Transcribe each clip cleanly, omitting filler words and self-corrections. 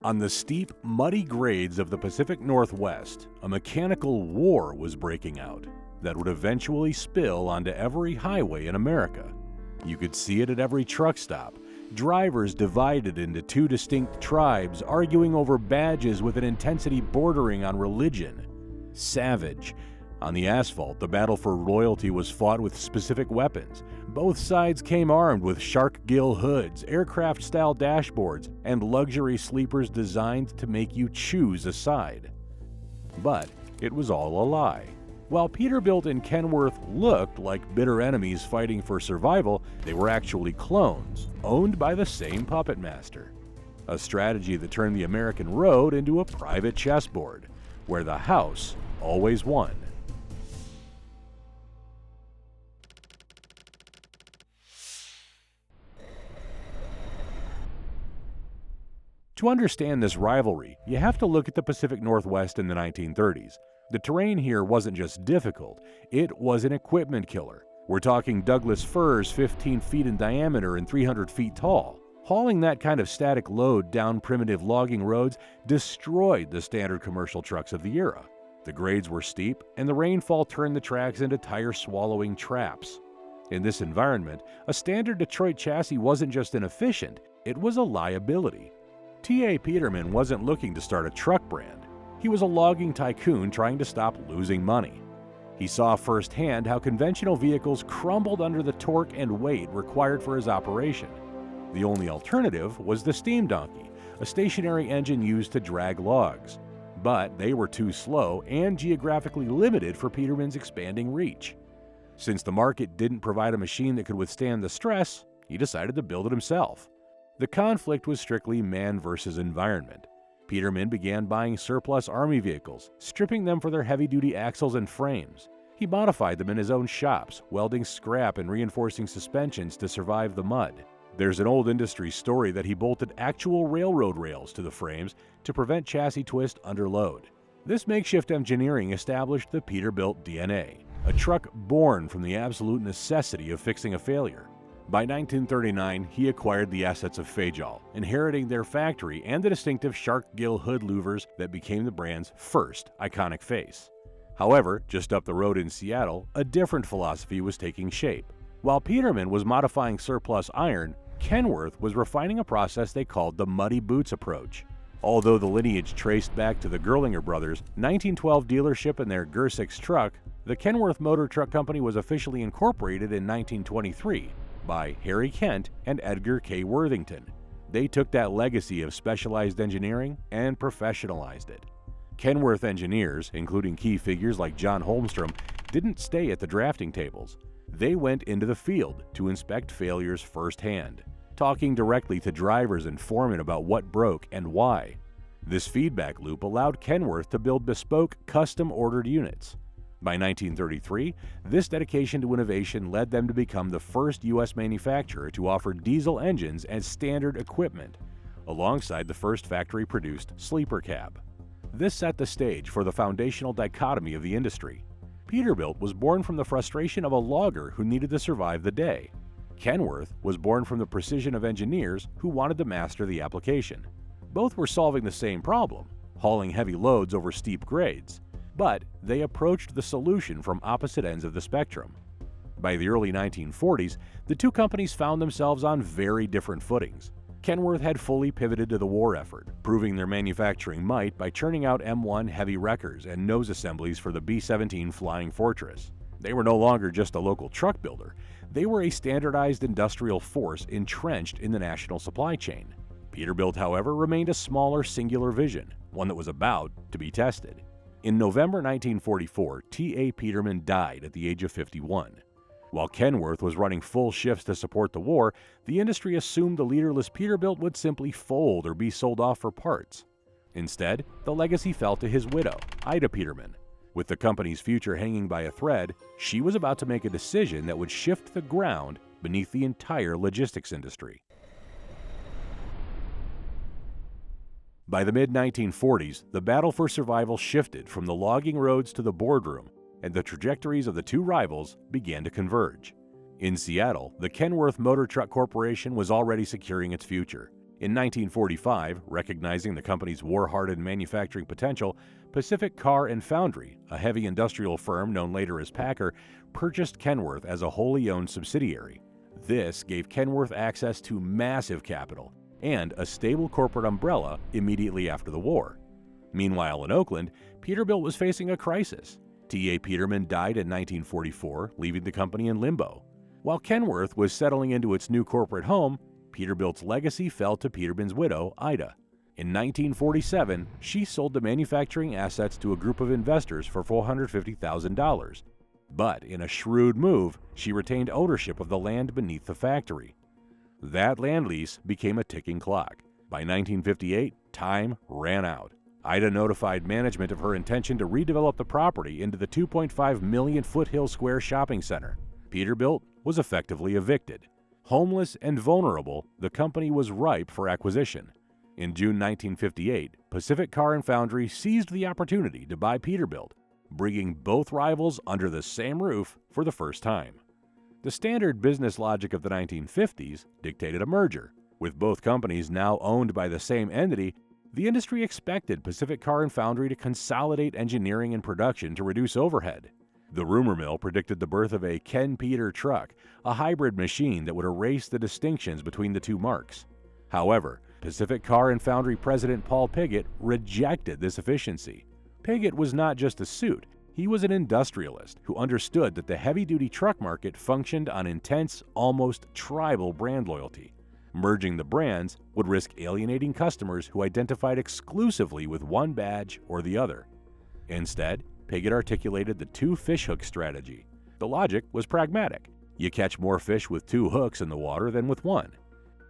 On the steep, muddy grades of the Pacific Northwest, a mechanical war was breaking out that would eventually spill onto every highway in America. You could see it at every truck stop. Drivers divided into two distinct tribes, arguing over badges with an intensity bordering on religion. Savage. On the asphalt, the battle for loyalty was fought with specific weapons. Both sides came armed with shark gill hoods, aircraft-style dashboards, and luxury sleepers designed to make you choose a side. But it was all a lie. While Peterbilt and Kenworth looked like bitter enemies fighting for survival, they were actually clones, owned by the same puppet master. A strategy that turned the American road into a private chessboard, where the house always won. To understand this rivalry, you have to look at the Pacific Northwest in the 1930s. The terrain here wasn't just difficult, it was an equipment killer. We're talking Douglas firs 15 feet in diameter and 300 feet tall. Hauling that kind of static load down primitive logging roads destroyed the standard commercial trucks of the era. The grades were steep, and the rainfall turned the tracks into tire-swallowing traps. In this environment, a standard Detroit chassis wasn't just inefficient, it was a liability. T.A. Peterman wasn't looking to start a truck brand. He was a logging tycoon trying to stop losing money. He saw firsthand how conventional vehicles crumbled under the torque and weight required for his operation. The only alternative was the steam donkey, a stationary engine used to drag logs. But they were too slow and geographically limited for Peterman's expanding reach. Since the market didn't provide a machine that could withstand the stress, he decided to build it himself. The conflict was strictly man versus environment. Peterman began buying surplus Army vehicles, stripping them for their heavy-duty axles and frames. He modified them in his own shops, welding scrap and reinforcing suspensions to survive the mud. There's an old industry story that he bolted actual railroad rails to the frames to prevent chassis twist under load. This makeshift engineering established the Peterbilt DNA, a truck born from the absolute necessity of fixing a failure. By 1939, he acquired the assets of Fajal, inheriting their factory and the distinctive shark gill hood louvers that became the brand's first iconic face. However, just up the road in Seattle, a different philosophy was taking shape. While Peterman was modifying surplus iron, Kenworth was refining a process they called the muddy boots approach. Although the lineage traced back to the Gerlinger brothers' 1912 dealership and their Gersix truck, the Kenworth Motor Truck Company was officially incorporated in 1923. By Harry Kent and Edgar K. Worthington. They took that legacy of specialized engineering and professionalized it. Kenworth engineers, including key figures like John Holmstrom, didn't stay at the drafting tables. They went into the field to inspect failures firsthand, talking directly to drivers and foremen about what broke and why. This feedback loop allowed Kenworth to build bespoke, custom-ordered units. By 1933, this dedication to innovation led them to become the first U.S. manufacturer to offer diesel engines as standard equipment, alongside the first factory-produced sleeper cab. This set the stage for the foundational dichotomy of the industry. Peterbilt was born from the frustration of a logger who needed to survive the day. Kenworth was born from the precision of engineers who wanted to master the application. Both were solving the same problem, hauling heavy loads over steep grades. But they approached the solution from opposite ends of the spectrum. By the early 1940s, the two companies found themselves on very different footings. Kenworth had fully pivoted to the war effort, proving their manufacturing might by churning out M1 heavy wreckers and nose assemblies for the B-17 Flying Fortress. They were no longer just a local truck builder, they were a standardized industrial force entrenched in the national supply chain. Peterbilt, however, remained a smaller singular vision, one that was about to be tested. In November 1944, T.A. Peterman died at the age of 51. While Kenworth was running full shifts to support the war, the industry assumed the leaderless Peterbilt would simply fold or be sold off for parts. Instead, the legacy fell to his widow, Ida Peterman. With the company's future hanging by a thread, she was about to make a decision that would shift the ground beneath the entire logistics industry. By the mid-1940s, the battle for survival shifted from the logging roads to the boardroom, and the trajectories of the two rivals began to converge. In Seattle, the Kenworth Motor Truck Corporation was already securing its future. In 1945, recognizing the company's war-hardened manufacturing potential, Pacific Car and Foundry, a heavy industrial firm known later as PACCAR, purchased Kenworth as a wholly owned subsidiary. This gave Kenworth access to massive capital and a stable corporate umbrella immediately after the war. Meanwhile, in Oakland, Peterbilt was facing a crisis. T.A. Peterman died in 1944, leaving the company in limbo. While Kenworth was settling into its new corporate home, Peterbilt's legacy fell to Peterman's widow, Ida. In 1947, she sold the manufacturing assets to a group of investors for $450,000. But in a shrewd move, she retained ownership of the land beneath the factory. That land lease became a ticking clock. By 1958, time ran out. Ida notified management of her intention to redevelop the property into the 2.5 million Foothill Square shopping center. Peterbilt was effectively evicted. Homeless and vulnerable, the company was ripe for acquisition. In June 1958, Pacific Car and Foundry seized the opportunity to buy Peterbilt, bringing both rivals under the same roof for the first time. The standard business logic of the 1950s dictated a merger. With both companies now owned by the same entity, the industry expected Pacific Car and Foundry to consolidate engineering and production to reduce overhead. The rumor mill predicted the birth of a Ken Peter truck, a hybrid machine that would erase the distinctions between the two marks. However, Pacific Car and Foundry president Paul Pigott rejected this efficiency. Pigott was not just a suit, he was an industrialist who understood that the heavy-duty truck market functioned on intense, almost tribal brand loyalty. Merging the brands would risk alienating customers who identified exclusively with one badge or the other. Instead, Pigott articulated the two fishhook strategy. The logic was pragmatic. You catch more fish with two hooks in the water than with one.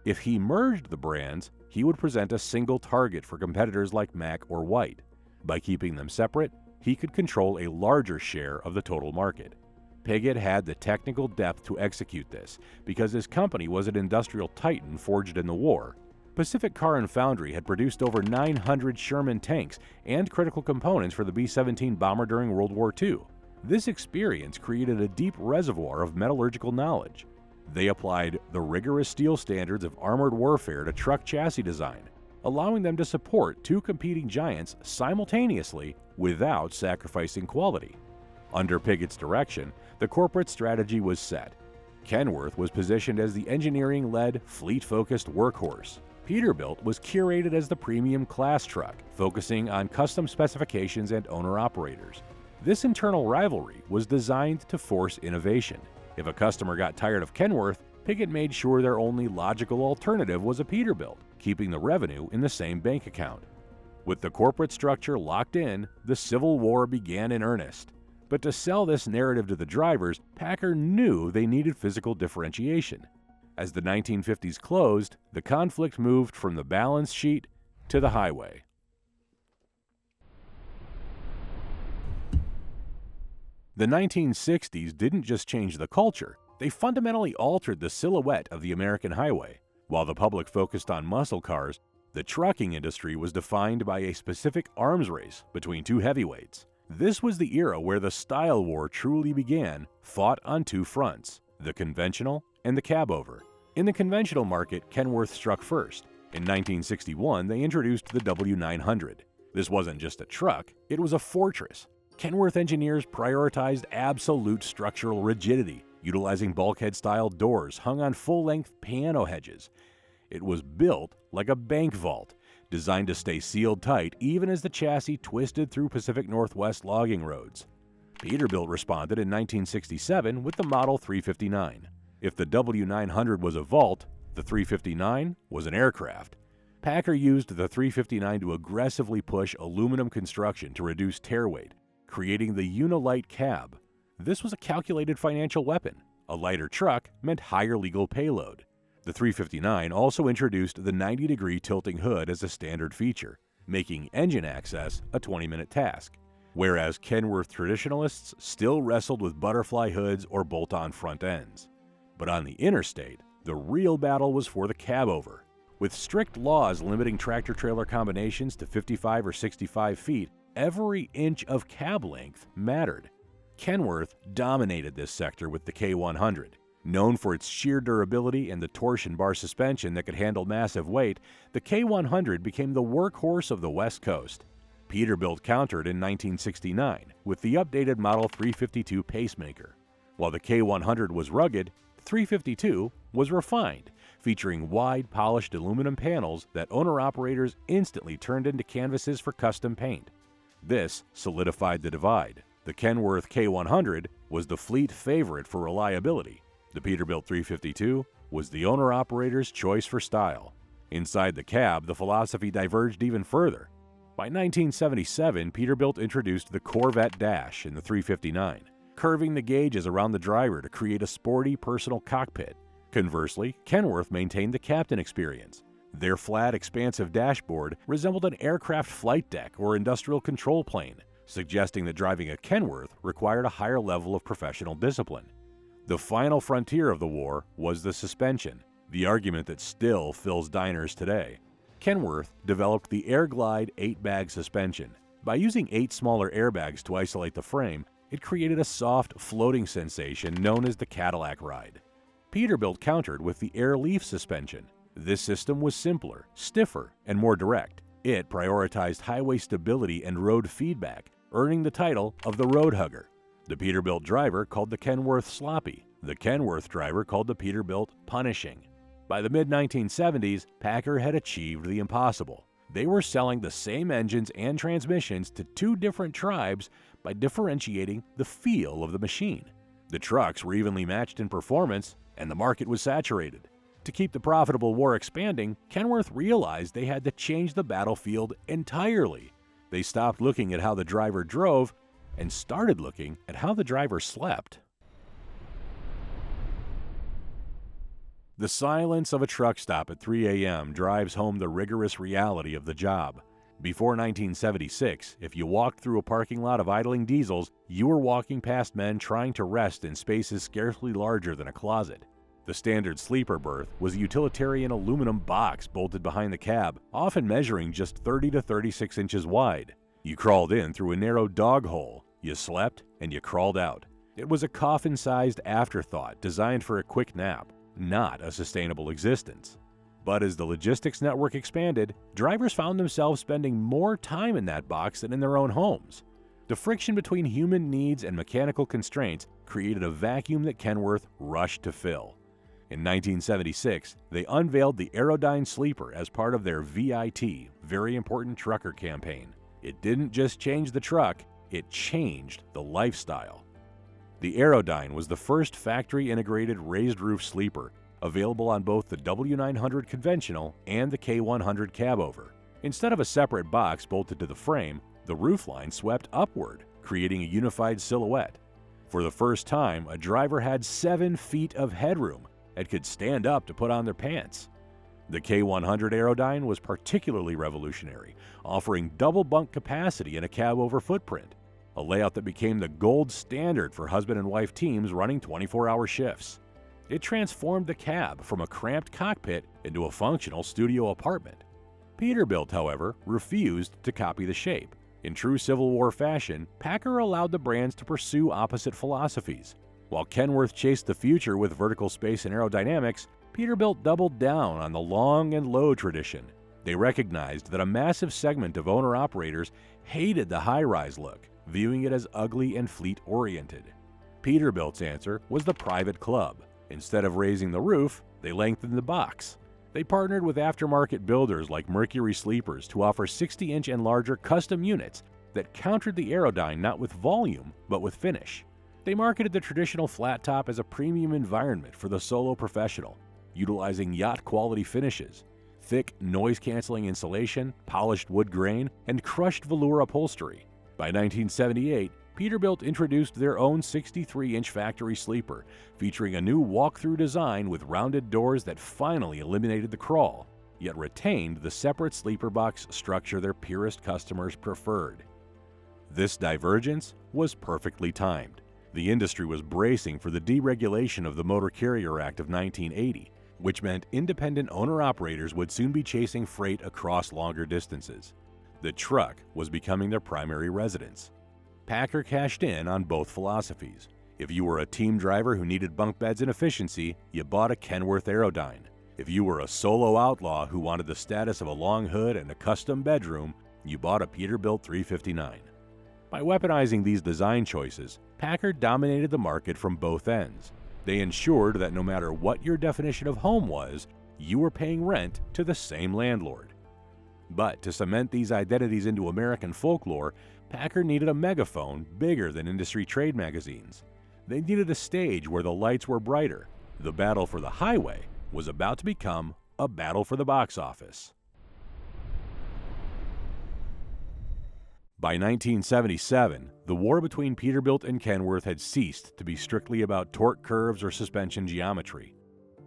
If he merged the brands, he would present a single target for competitors like Mack or White. By keeping them separate, he could control a larger share of the total market. Pigott had the technical depth to execute this because his company was an industrial titan forged in the war. Pacific Car and Foundry had produced over 900 Sherman tanks and critical components for the B-17 bomber during World War II. This experience created a deep reservoir of metallurgical knowledge. They applied the rigorous steel standards of armored warfare to truck chassis design, allowing them to support two competing giants simultaneously without sacrificing quality. Under Pigott's direction, the corporate strategy was set. Kenworth was positioned as the engineering-led, fleet-focused workhorse. Peterbilt was curated as the premium class truck, focusing on custom specifications and owner-operators. This internal rivalry was designed to force innovation. If a customer got tired of Kenworth, Pigott made sure their only logical alternative was a Peterbilt, keeping the revenue in the same bank account. With the corporate structure locked in, the Civil War began in earnest. But to sell this narrative to the drivers, PACCAR knew they needed physical differentiation. As the 1950s closed, the conflict moved from the balance sheet to the highway. The 1960s didn't just change the culture, they fundamentally altered the silhouette of the American highway. While the public focused on muscle cars, the trucking industry was defined by a specific arms race between two heavyweights. This was the era where the style war truly began, fought on two fronts, the conventional and the cab-over. In the conventional market, Kenworth struck first. In 1961, they introduced the W900. This wasn't just a truck, it was a fortress. Kenworth engineers prioritized absolute structural rigidity, utilizing bulkhead-style doors hung on full-length piano hedges. It was built like a bank vault, designed to stay sealed tight even as the chassis twisted through Pacific Northwest logging roads. Peterbilt responded in 1967 with the Model 359. If the W900 was a vault, the 359 was an aircraft. PACCAR used the 359 to aggressively push aluminum construction to reduce tear weight, creating the Unilight cab. This was a calculated financial weapon. A lighter truck meant higher legal payload. The 359 also introduced the 90-degree tilting hood as a standard feature, making engine access a 20-minute task. Whereas Kenworth traditionalists still wrestled with butterfly hoods or bolt-on front ends. But on the interstate, the real battle was for the cab-over. With strict laws limiting tractor-trailer combinations to 55 or 65 feet, every inch of cab length mattered. Kenworth dominated this sector with the K100. Known for its sheer durability and the torsion bar suspension that could handle massive weight, the K100 became the workhorse of the West Coast. Peterbilt countered in 1969 with the updated Model 352 pacemaker. While the K100 was rugged, the 352 was refined, featuring wide, polished aluminum panels that owner-operators instantly turned into canvases for custom paint. This solidified the divide. The Kenworth K100 was the fleet favorite for reliability. The Peterbilt 352 was the owner-operator's choice for style. Inside the cab, the philosophy diverged even further. By 1977, Peterbilt introduced the Corvette Dash in the 359, curving the gauges around the driver to create a sporty personal cockpit. Conversely, Kenworth maintained the captain experience. Their flat, expansive dashboard resembled an aircraft flight deck or industrial control plane, suggesting that driving a Kenworth required a higher level of professional discipline. The final frontier of the war was the suspension, the argument that still fills diners today. Kenworth developed the AirGlide 8-bag suspension. By using 8 smaller airbags to isolate the frame, it created a soft, floating sensation known as the Cadillac ride. Peterbilt countered with the Airleaf suspension. This system was simpler, stiffer, and more direct. It prioritized highway stability and road feedback, earning the title of the Road Hugger. The Peterbilt driver called the Kenworth sloppy. The Kenworth driver called the Peterbilt punishing. By the mid-1970s, PACCAR had achieved the impossible. They were selling the same engines and transmissions to 2 different tribes by differentiating the feel of the machine. The trucks were evenly matched in performance, and the market was saturated. To keep the profitable war expanding, Kenworth realized they had to change the battlefield entirely. They stopped looking at how the driver drove and started looking at how the driver slept. The silence of a truck stop at 3 a.m. drives home the rigorous reality of the job. Before 1976, if you walked through a parking lot of idling diesels, you were walking past men trying to rest in spaces scarcely larger than a closet. The standard sleeper berth was a utilitarian aluminum box bolted behind the cab, often measuring just 30 to 36 inches wide. You crawled in through a narrow dog hole, you slept, and you crawled out. It was a coffin-sized afterthought designed for a quick nap, not a sustainable existence. But as the logistics network expanded, drivers found themselves spending more time in that box than in their own homes. The friction between human needs and mechanical constraints created a vacuum that Kenworth rushed to fill. In 1976, they unveiled the Aerodynamic Sleeper as part of their VIT, Very Important Trucker campaign. It didn't just change the truck, it changed the lifestyle. The Aerodynamic was the first factory-integrated raised-roof sleeper, available on both the W900 conventional and the K100 cabover. Instead of a separate box bolted to the frame, the roofline swept upward, creating a unified silhouette. For the first time, a driver had 7 feet of headroom and could stand up to put on their pants. The K100 Aerodynamic was particularly revolutionary, offering double bunk capacity in a cab-over footprint, a layout that became the gold standard for husband and wife teams running 24-hour shifts. It transformed the cab from a cramped cockpit into a functional studio apartment. Peterbilt, however, refused to copy the shape. In true Civil War fashion, PACCAR allowed the brands to pursue opposite philosophies. While Kenworth chased the future with vertical space and aerodynamics, Peterbilt doubled down on the long and low tradition. They recognized that a massive segment of owner-operators hated the high-rise look, viewing it as ugly and fleet-oriented. Peterbilt's answer was the private club. Instead of raising the roof, they lengthened the box. They partnered with aftermarket builders like Mercury Sleepers to offer 60-inch and larger custom units that countered the Aerodynamic not with volume, but with finish. They marketed the traditional flat top as a premium environment for the solo professional, utilizing yacht-quality finishes, thick, noise-canceling insulation, polished wood grain, and crushed velour upholstery. By 1978, Peterbilt introduced their own 63-inch factory sleeper, featuring a new walk-through design with rounded doors that finally eliminated the crawl, yet retained the separate sleeper box structure their purist customers preferred. This divergence was perfectly timed. The industry was bracing for the deregulation of the Motor Carrier Act of 1980, which meant independent owner-operators would soon be chasing freight across longer distances. The truck was becoming their primary residence. PACCAR cashed in on both philosophies. If you were a team driver who needed bunk beds and efficiency, you bought a Kenworth Aerodyne. If you were a solo outlaw who wanted the status of a long hood and a custom bedroom, you bought a Peterbilt 359. By weaponizing these design choices, PACCAR dominated the market from both ends. They ensured that no matter what your definition of home was, you were paying rent to the same landlord. But to cement these identities into American folklore, PACCAR needed a megaphone bigger than industry trade magazines. They needed a stage where the lights were brighter. The battle for the highway was about to become a battle for the box office. By 1977, the war between Peterbilt and Kenworth had ceased to be strictly about torque curves or suspension geometry.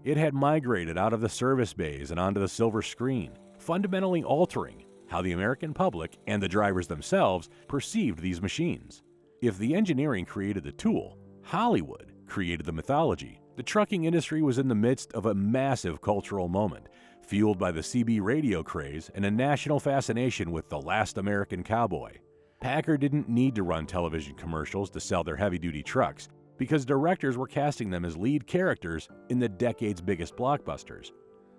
It had migrated out of the service bays and onto the silver screen, fundamentally altering how the American public and the drivers themselves perceived these machines. If the engineering created the tool, Hollywood created the mythology. The trucking industry was in the midst of a massive cultural moment, fueled by the CB radio craze and a national fascination with the last American cowboy. PACCAR didn't need to run television commercials to sell their heavy-duty trucks, because directors were casting them as lead characters in the decade's biggest blockbusters.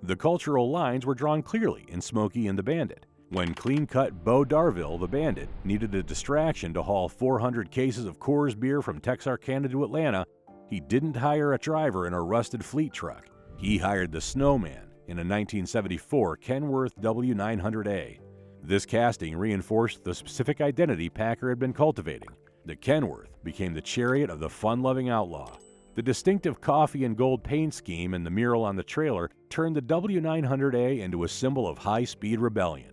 The cultural lines were drawn clearly in Smokey and the Bandit. When clean-cut Bo Darville, the Bandit, needed a distraction to haul 400 cases of Coors beer from Texarkana to Atlanta, he didn't hire a driver in a rusted fleet truck. He hired the Snowman in a 1974 Kenworth W900A. This casting reinforced the specific identity PACCAR had been cultivating. The Kenworth became the chariot of the fun-loving outlaw. The distinctive coffee and gold paint scheme and the mural on the trailer turned the W900A into a symbol of high-speed rebellion.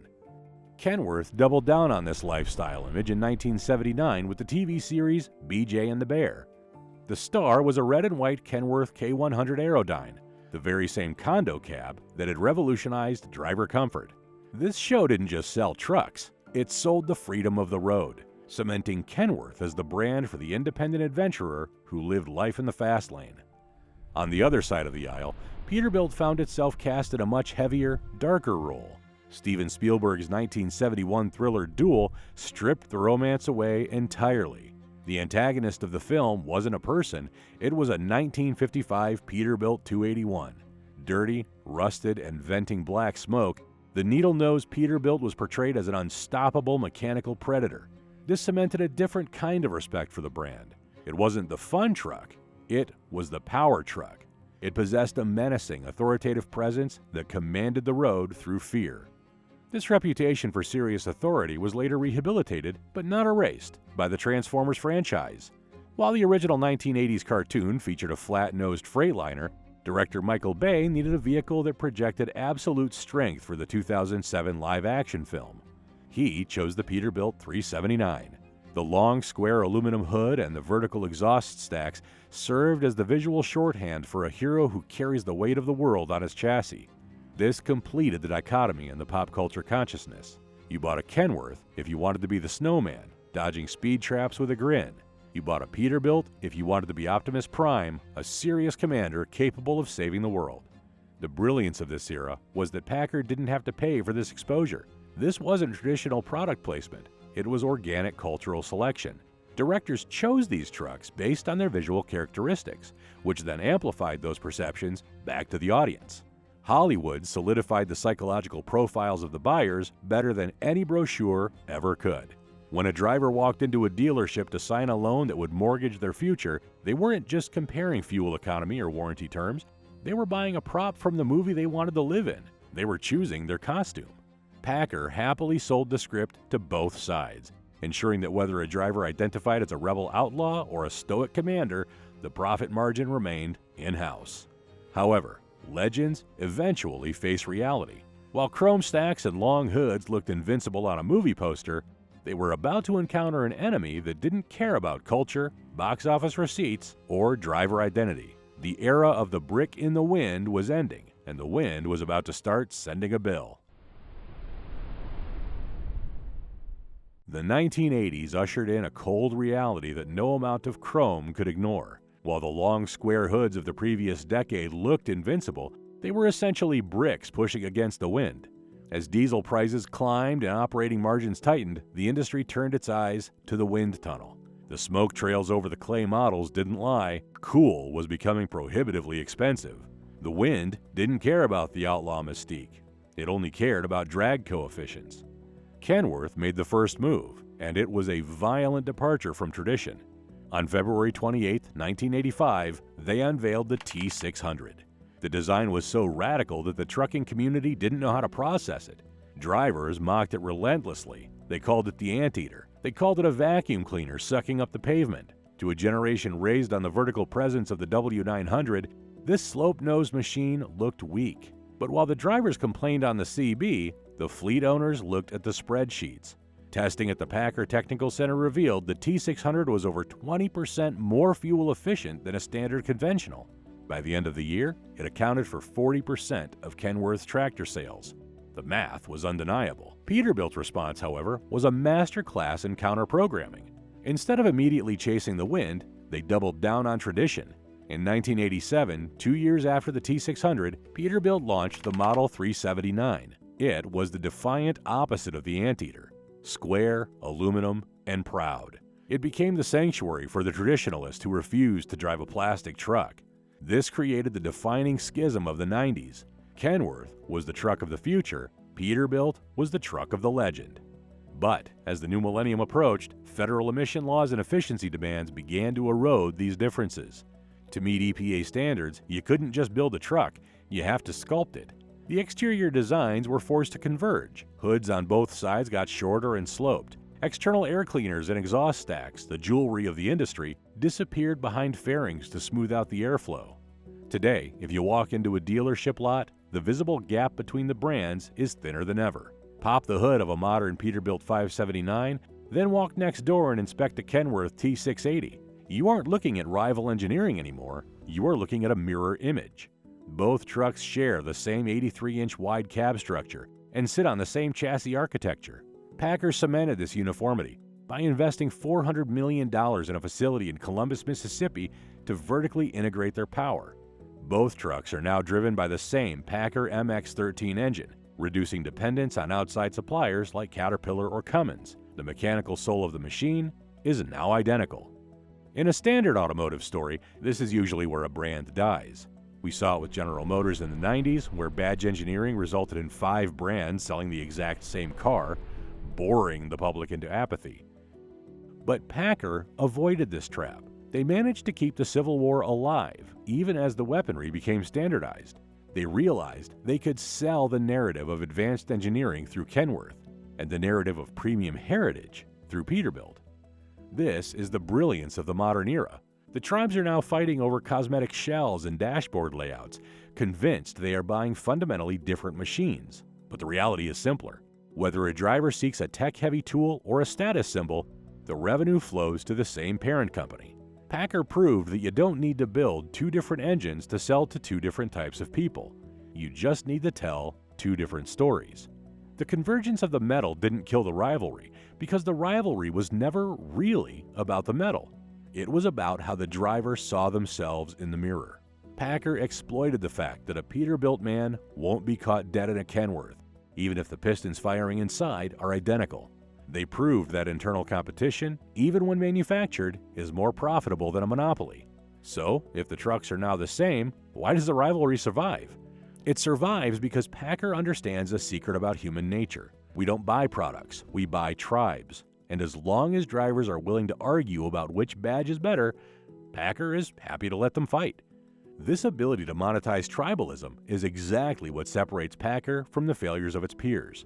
Kenworth doubled down on this lifestyle image in 1979 with the TV series BJ and the Bear. The star was a red and white Kenworth K100 Aerodyne, the very same condo cab that had revolutionized driver comfort. This show didn't just sell trucks, it sold the freedom of the road, cementing Kenworth as the brand for the independent adventurer who lived life in the fast lane. On the other side of the aisle, Peterbilt found itself cast in a much heavier, darker role. Steven Spielberg's 1971 thriller Duel stripped the romance away entirely. The antagonist of the film wasn't a person, it was a 1955 Peterbilt 281. Dirty, rusted, and venting black smoke, the needle-nosed Peterbilt was portrayed as an unstoppable mechanical predator. This cemented a different kind of respect for the brand. It wasn't the fun truck, it was the power truck. It possessed a menacing, authoritative presence that commanded the road through fear. This reputation for serious authority was later rehabilitated, but not erased, by the Transformers franchise. While the original 1980s cartoon featured a flat-nosed Freightliner, director Michael Bay needed a vehicle that projected absolute strength for the 2007 live-action film. He chose the Peterbilt 379. The long, square aluminum hood and the vertical exhaust stacks served as the visual shorthand for a hero who carries the weight of the world on his chassis. This completed the dichotomy in the pop culture consciousness. You bought a Kenworth if you wanted to be the Snowman, dodging speed traps with a grin. You bought a Peterbilt if you wanted to be Optimus Prime, a serious commander capable of saving the world. The brilliance of this era was that PACCAR didn't have to pay for this exposure. This wasn't traditional product placement, it was organic cultural selection. Directors chose these trucks based on their visual characteristics, which then amplified those perceptions back to the audience. Hollywood solidified the psychological profiles of the buyers better than any brochure ever could. When a driver walked into a dealership to sign a loan that would mortgage their future, they weren't just comparing fuel economy or warranty terms. They were buying a prop from the movie they wanted to live in. They were choosing their costume. PACCAR happily sold the script to both sides, ensuring that whether a driver identified as a rebel outlaw or a stoic commander, the profit margin remained in-house. However, legends eventually face reality. While chrome stacks and long hoods looked invincible on a movie poster, they were about to encounter an enemy that didn't care about culture, box office receipts, or driver identity. The era of the brick in the wind was ending, and the wind was about to start sending a bill. The 1980s ushered in a cold reality that no amount of chrome could ignore. While the long square hoods of the previous decade looked invincible, they were essentially bricks pushing against the wind. As diesel prices climbed and operating margins tightened, the industry turned its eyes to the wind tunnel. The smoke trails over the clay models didn't lie. Cool was becoming prohibitively expensive. The wind didn't care about the outlaw mystique. It only cared about drag coefficients. Kenworth made the first move, and it was a violent departure from tradition. On February 28, 1985, they unveiled the T600. The design was so radical that the trucking community didn't know how to process it. Drivers mocked it relentlessly. They called it the anteater. They called it a vacuum cleaner sucking up the pavement. To a generation raised on the vertical presence of the W900, this slope-nosed machine looked weak. But while the drivers complained on the CB, the fleet owners looked at the spreadsheets. Testing at the PACCAR Technical Center revealed the T600 was over 20% more fuel efficient than a standard conventional. By the end of the year, it accounted for 40% of Kenworth's tractor sales. The math was undeniable. Peterbilt's response, however, was a masterclass in counter-programming. Instead of immediately chasing the wind, they doubled down on tradition. In 1987, 2 years after the T600, Peterbilt launched the Model 379. It was the defiant opposite of the anteater: square, aluminum, and proud. It became the sanctuary for the traditionalist who refused to drive a plastic truck. This created the defining schism of the 90s. Kenworth was the truck of the future, Peterbilt was the truck of the legend. But as the new millennium approached, federal emission laws and efficiency demands began to erode these differences. To meet EPA standards, you couldn't just build a truck, you have to sculpt it. The exterior designs were forced to converge. Hoods on both sides got shorter and sloped. External air cleaners and exhaust stacks, the jewelry of the industry, disappeared behind fairings to smooth out the airflow. Today, if you walk into a dealership lot, the visible gap between the brands is thinner than ever. Pop the hood of a modern Peterbilt 579, then walk next door and inspect a Kenworth T680. You aren't looking at rival engineering anymore, you are looking at a mirror image. Both trucks share the same 83-inch wide cab structure and sit on the same chassis architecture. PACCAR cemented this uniformity by investing $400 million in a facility in Columbus, Mississippi to vertically integrate their power. Both trucks are now driven by the same PACCAR MX-13 engine, reducing dependence on outside suppliers like Caterpillar or Cummins. The mechanical soul of the machine is now identical. In a standard automotive story, this is usually where a brand dies. We saw it with General Motors in the 90s, where badge engineering resulted in 5 brands selling the exact same car, boring the public into apathy. But PACCAR avoided this trap. They managed to keep the Civil War alive, even as the weaponry became standardized. They realized they could sell the narrative of advanced engineering through Kenworth, and the narrative of premium heritage through Peterbilt. This is the brilliance of the modern era. The tribes are now fighting over cosmetic shells and dashboard layouts, convinced they are buying fundamentally different machines. But the reality is simpler. Whether a driver seeks a tech-heavy tool or a status symbol, the revenue flows to the same parent company. PACCAR proved that you don't need to build 2 different engines to sell to 2 different types of people. You just need to tell 2 different stories. The convergence of the metal didn't kill the rivalry, because the rivalry was never really about the metal. It was about how the driver saw themselves in the mirror. PACCAR exploited the fact that a Peterbilt man won't be caught dead in a Kenworth, even if the pistons firing inside are identical. They proved that internal competition, even when manufactured, is more profitable than a monopoly. So, if the trucks are now the same, why does the rivalry survive? It survives because PACCAR understands a secret about human nature. We don't buy products, we buy tribes. And as long as drivers are willing to argue about which badge is better, PACCAR is happy to let them fight. This ability to monetize tribalism is exactly what separates PACCAR from the failures of its peers.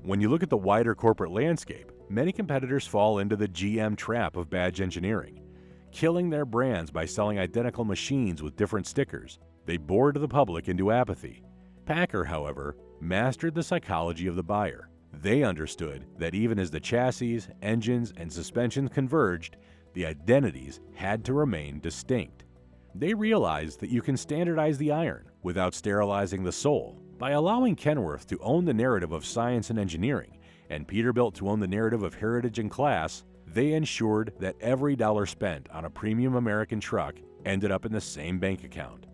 When you look at the wider corporate landscape, many competitors fall into the GM trap of badge engineering, killing their brands by selling identical machines with different stickers. They bored the public into apathy. PACCAR, however, mastered the psychology of the buyer. They understood that even as the chassis, engines, and suspensions converged, the identities had to remain distinct. They realized that you can standardize the iron without sterilizing the soul. By allowing Kenworth to own the narrative of science and engineering, and Peterbilt to own the narrative of heritage and class, they ensured that every dollar spent on a premium American truck ended up in the same bank account.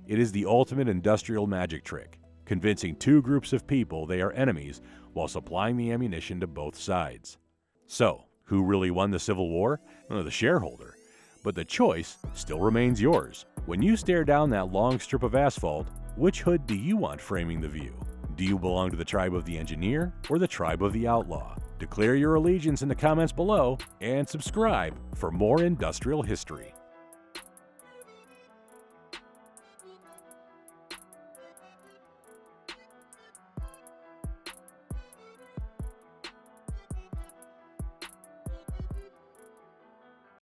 It is the ultimate industrial magic trick, convincing 2 groups of people they are enemies while supplying the ammunition to both sides. So, Who really won the Civil War? The shareholder. But the choice still remains yours. When you stare down that long strip of asphalt, which hood do you want framing the view? Do you belong to the tribe of the engineer or the tribe of the outlaw? Declare your allegiance in the comments below and subscribe for more industrial history.